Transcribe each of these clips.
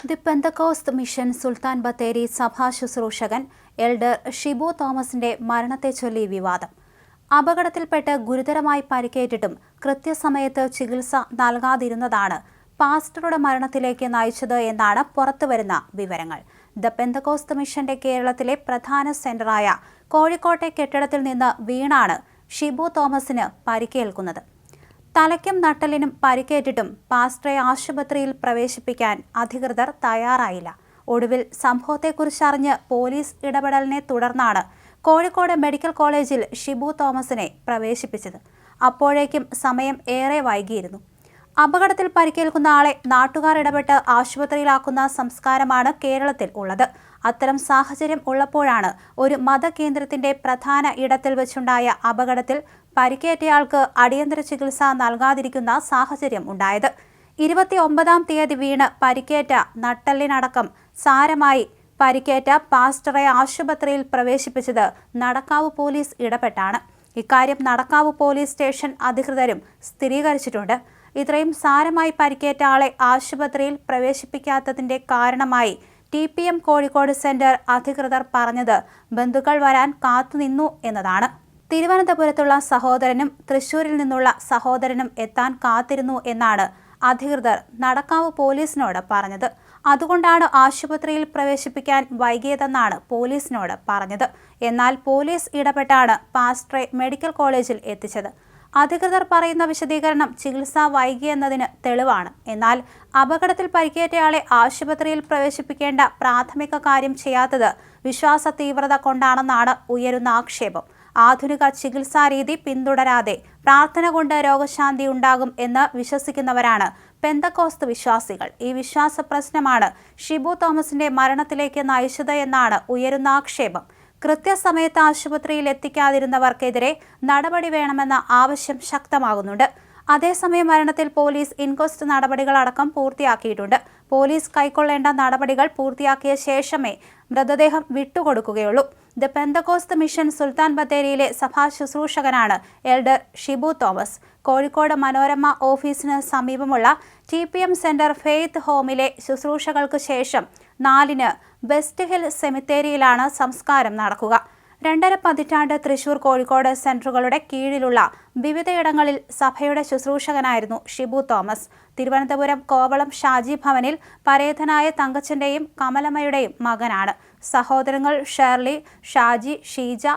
The Pentecost mission Sultan Bathery സഭാ ശുശ്രൂഷകൻ elder Shibu തോമസിന്റെ മരണത്തെ ചൊല്ലി വിവാദം. അപകടത്തിൽപ്പെട്ട് ഗുരുതരമായി പരിക്കേറ്റിട്ടും കൃത്യസമയത്ത് ചികിത്സ നൽകാതിരുന്നതാണ് പാസ്റ്ററുടെ മരണത്തിലേക്ക് നയിച്ചത് എന്നാണ് പുറത്തുവരുന്ന വിവരങ്ങൾ. ദ പെന്തക്കോസ്ത് മിഷന്റെ കേരളത്തിലെ പ്രധാന സെന്ററായ കോഴിക്കോട്ടെ കെട്ടിടത്തിൽ നിന്ന് വീണാണ് ഷിബു തോമസിന് പരിക്കേൽക്കുന്നത്. തലയ്ക്കും നട്ടലിനും പരിക്കേറ്റിട്ടും പാസ്റ്ററെ ആശുപത്രിയിൽ പ്രവേശിപ്പിക്കാൻ അധികൃതർ തയ്യാറായില്ല. ഒടുവിൽ സംഭവത്തെക്കുറിച്ചറിഞ്ഞ് പോലീസ് ഇടപെടലിനെ തുടർന്നാണ് കോഴിക്കോട് മെഡിക്കൽ കോളേജിൽ ഷിബു തോമസിനെ പ്രവേശിപ്പിച്ചത്. അപ്പോഴേക്കും സമയം ഏറെ വൈകിയിരുന്നു. അപകടത്തിൽ പരിക്കേൽക്കുന്ന ആളെ നാട്ടുകാർ ഇടപെട്ട് ആശുപത്രിയിലാക്കുന്ന സംസ്കാരമാണ് കേരളത്തിൽ ഉള്ളത്. അത്തരം സാഹചര്യം ഉള്ളപ്പോഴാണ് ഒരു മതകേന്ദ്രത്തിന്റെ പ്രധാന ഇടത്തിൽ വെച്ചുണ്ടായ അപകടത്തിൽ പരിക്കേറ്റയാൾക്ക് അടിയന്തര ചികിത്സ നൽകാതിരിക്കുന്ന സാഹചര്യം ഉണ്ടായത്. 29-ാം തീയതി വീണ് പരിക്കേറ്റ നട്ടെല്ലിനടക്കം സാരമായി പരിക്കേറ്റ പാസ്റ്ററെ ആശുപത്രിയിൽ പ്രവേശിപ്പിച്ചത് നടക്കാവ് പോലീസ് ഇടപെട്ടാണ്. ഇക്കാര്യം നടക്കാവ് പോലീസ് സ്റ്റേഷൻ അധികൃതരും സ്ഥിരീകരിച്ചിട്ടുണ്ട്. ഇത്രയും സാരമായി പരിക്കേറ്റ ആളെ ആശുപത്രിയിൽ പ്രവേശിപ്പിക്കാത്തതിന്റെ കാരണമായി TPM കോഴിക്കോട് സെന്റർ അധികൃതർ പറഞ്ഞത് ബന്ധുക്കൾ വരാൻ കാത്തുനിന്നു എന്നതാണ്. തിരുവനന്തപുരത്തുള്ള സഹോദരനും തൃശൂരിൽ നിന്നുള്ള സഹോദരനും എത്താൻ കാത്തിരുന്നു എന്നാണ് അധികൃതർ നടക്കാവ് പോലീസിനോട് പറഞ്ഞത്. അതുകൊണ്ടാണ് ആശുപത്രിയിൽ പ്രവേശിപ്പിക്കാൻ വൈകിയതെന്നാണ് പോലീസിനോട് പറഞ്ഞത്. എന്നാൽ പോലീസ് ഇടപെട്ടാണ് പാസ്റ്ററെ മെഡിക്കൽ കോളേജിൽ എത്തിച്ചത്. അധികൃതർ പറയുന്ന വിശദീകരണം ചികിത്സ വൈകിയെന്നതിന് തെളിവാണ്. എന്നാൽ അപകടത്തിൽ പരിക്കേറ്റയാളെ ആശുപത്രിയിൽ പ്രവേശിപ്പിക്കേണ്ട പ്രാഥമിക കാര്യം ചെയ്യാത്തത് വിശ്വാസ തീവ്രത കൊണ്ടാണെന്നാണ് ഉയരുന്ന ആക്ഷേപം. ആധുനിക ചികിത്സാരീതി പിന്തുടരാതെ പ്രാർത്ഥന കൊണ്ട് രോഗശാന്തി ഉണ്ടാകും എന്ന് വിശ്വസിക്കുന്നവരാണ് പെന്തക്കോസ്ത് വിശ്വാസികൾ. ഈ വിശ്വാസ പ്രശ്നമാണ് ഷിബു തോമസിന്റെ മരണത്തിലേക്ക് നയിച്ചത് എന്നാണ് ഉയരുന്ന ആക്ഷേപം. കൃത്യസമയത്ത് ആശുപത്രിയിൽ എത്തിക്കാതിരുന്നവർക്കെതിരെ നടപടി വേണമെന്ന ആവശ്യം ശക്തമാകുന്നുണ്ട്. അതേസമയം മരണത്തിൽ പോലീസ് ഇൻക്വസ്റ്റ് നടപടികളടക്കം പൂർത്തിയാക്കിയിട്ടുണ്ട്. പോലീസ് കൈക്കൊള്ളേണ്ട നടപടികൾ പൂർത്തിയാക്കിയ ശേഷമേ മൃതദേഹം വിട്ടുകൊടുക്കുകയുള്ളൂ. ദ പെന്തക്കോസ്ത് മിഷൻ സുൽത്താൻ ബത്തേരിയിലെ സഭാ ശുശ്രൂഷകനാണ് എൽഡർ ഷിബു തോമസ്. കോഴിക്കോട് മനോരമ ഓഫീസിന് സമീപമുള്ള TPM സെന്റർ ഫെയ്ത്ത് ഹോമിലെ ശുശ്രൂഷകൾക്ക് ശേഷം 4-ന് വെസ്റ്റ് ഹിൽ സെമിത്തേരിയിലാണ് സംസ്കാരം നടക്കുക. 2.5 പതിറ്റാണ്ട് തൃശൂർ, കോഴിക്കോട് സെന്ററുകളുടെ കീഴിലുള്ള വിവിധയിടങ്ങളിൽ സഭയുടെ ശുശ്രൂഷകനായിരുന്നു ഷിബു തോമസ്. തിരുവനന്തപുരം കോവളം ഷാജി ഭവനിൽ പരേതനായ തങ്കച്ചന്റെയും കമലമ്മയുടെയും മകനാണ്. സഹോദരങ്ങൾ ഷേർലി, ഷാജി, ഷീജ,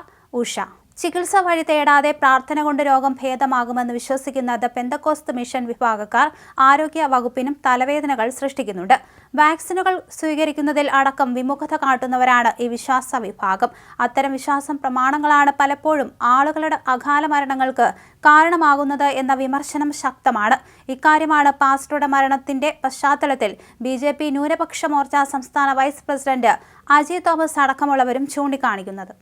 ഉഷ. ചികിത്സ വഴി തേടാതെ പ്രാർത്ഥന കൊണ്ട് രോഗം ഭേദമാകുമെന്ന് വിശ്വസിക്കുന്ന ദ പെന്തക്കോസ്ത് മിഷൻ വിഭാഗക്കാർ ആരോഗ്യ വകുപ്പിനും തലവേദനകൾ സൃഷ്ടിക്കുന്നുണ്ട്. വാക്സിനുകൾ സ്വീകരിക്കുന്നതിൽ അടക്കം വിമുഖത കാട്ടുന്നവരാണ് ഈ വിശ്വാസ വിഭാഗം. അത്തരം വിശ്വാസം പ്രമാണങ്ങളാണ് പലപ്പോഴും ആളുകളുടെ അകാല മരണങ്ങൾക്ക് കാരണമാകുന്നത് എന്ന വിമർശനം ശക്തമാണ്. ഇക്കാര്യമാണ് പാസ്റ്ററുടെ മരണത്തിന്റെ പശ്ചാത്തലത്തിൽ BJP ന്യൂനപക്ഷ മോർച്ച സംസ്ഥാന വൈസ് പ്രസിഡന്റ് അജി തോമസ് അടക്കമുള്ളവരും ചൂണ്ടിക്കാണിക്കുന്നത്.